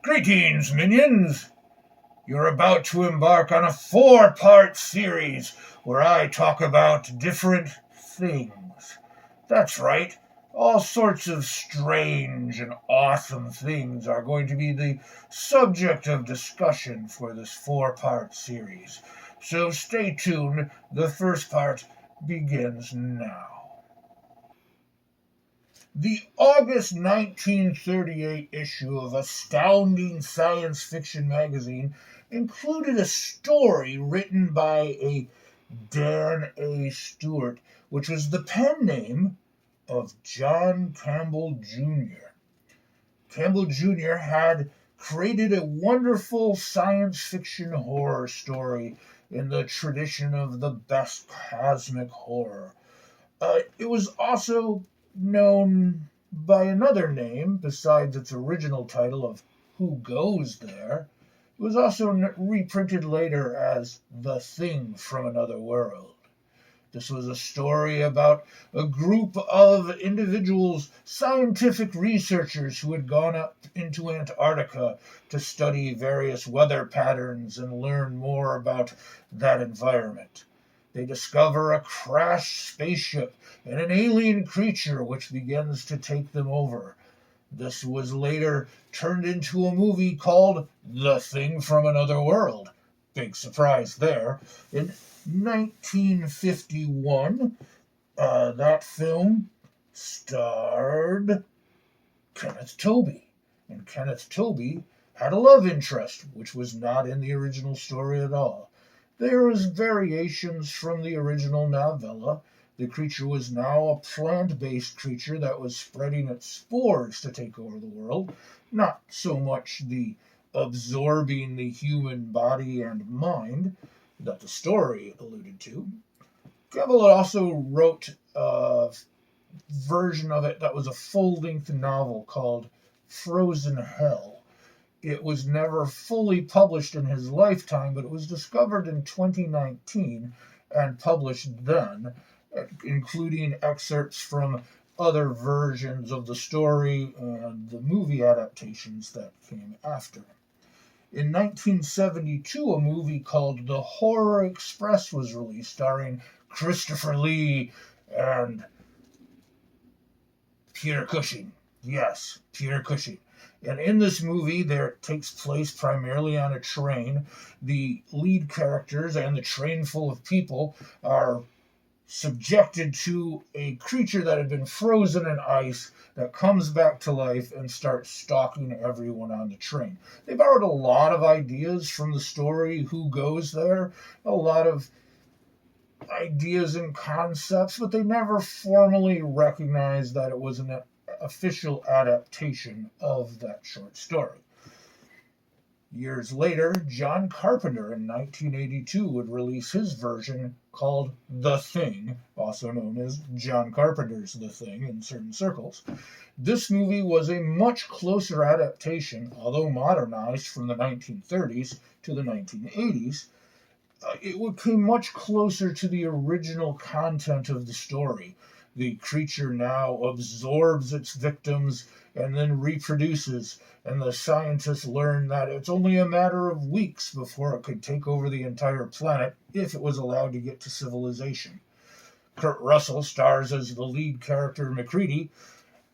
Greetings, minions! You're about to embark on a 4-part series where I talk about different things. That's right, all sorts of strange and awesome things are going to be the subject of discussion for this 4-part series. So stay tuned, the first part begins now. The August 1938 issue of Astounding Science Fiction magazine included a story written by a Dan A. Stewart, which was the pen name of John Campbell Jr. Campbell Jr. had created a wonderful science fiction horror story in the tradition of the best cosmic horror. It was also known by another name besides its original title of Who Goes There. It was also reprinted later as The Thing from Another World. This was a story about a group of individuals, scientific researchers who had gone up into Antarctica to study various weather patterns and learn more about that environment. They discover a crashed spaceship and an alien creature which begins to take them over. This was later turned into a movie called The Thing from Another World. Big surprise there. In 1951, that film starred Kenneth Tobey. And Kenneth Tobey had a love interest, which was not in the original story at all. There was variations from the original novella. The creature was now a plant-based creature that was spreading its spores to take over the world, not so much the absorbing the human body and mind that the story alluded to. Campbell also wrote a version of it that was a full-length novel called Frozen Hell. It was never fully published in his lifetime, but it was discovered in 2019 and published then, including excerpts from other versions of the story and the movie adaptations that came after. In 1972, a movie called The Horror Express was released, starring Christopher Lee and Peter Cushing. Yes, Peter Cushing. And in this movie, there takes place primarily on a train. The lead characters and the train full of people are subjected to a creature that had been frozen in ice that comes back to life and starts stalking everyone on the train. They borrowed a lot of ideas from the story Who Goes There, a lot of ideas and concepts, but they never formally recognized that it was an official adaptation of that short story. Years later, John Carpenter in 1982 would release his version called The Thing, also known as John Carpenter's The Thing in certain circles. This movie was a much closer adaptation, although modernized from the 1930s to the 1980s. It came much closer to the original content of the story. The creature now absorbs its victims and then reproduces, and the scientists learn that it's only a matter of weeks before it could take over the entire planet if it was allowed to get to civilization. Kurt Russell stars as the lead character MacReady,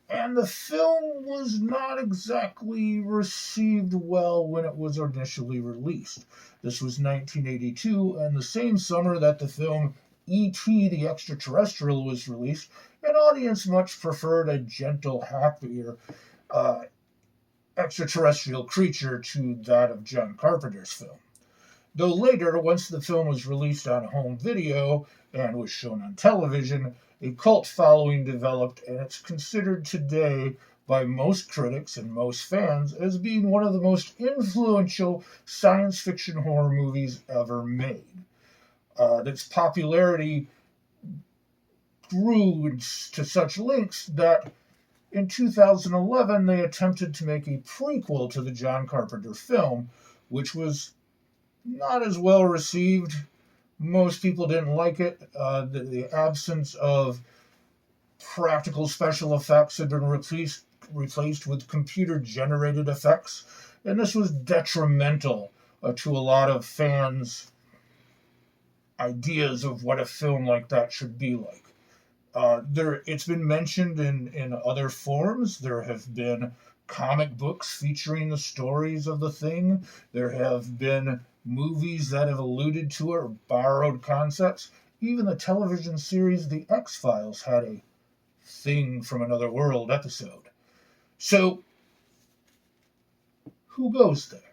and the film was not exactly received well when it was initially released. This was 1982, and the same summer that the film E.T. the Extraterrestrial was released, an audience much preferred a gentle, happier extraterrestrial creature to that of John Carpenter's film. Though later, once the film was released on home video and was shown on television, a cult following developed, and it's considered today by most critics and most fans as being one of the most influential science fiction horror movies ever made. Its popularity grew to such lengths that in 2011 they attempted to make a prequel to the John Carpenter film, which was not as well received. Most people didn't like it. The absence of practical special effects had been replaced with computer-generated effects, and this was detrimental to a lot of fans' ideas of what a film like that should be like. It's been mentioned in other forms. There have been comic books featuring the stories of the thing. There have been movies that have alluded to it or borrowed concepts. Even the television series The X-Files had a thing from another world episode. So, who goes there?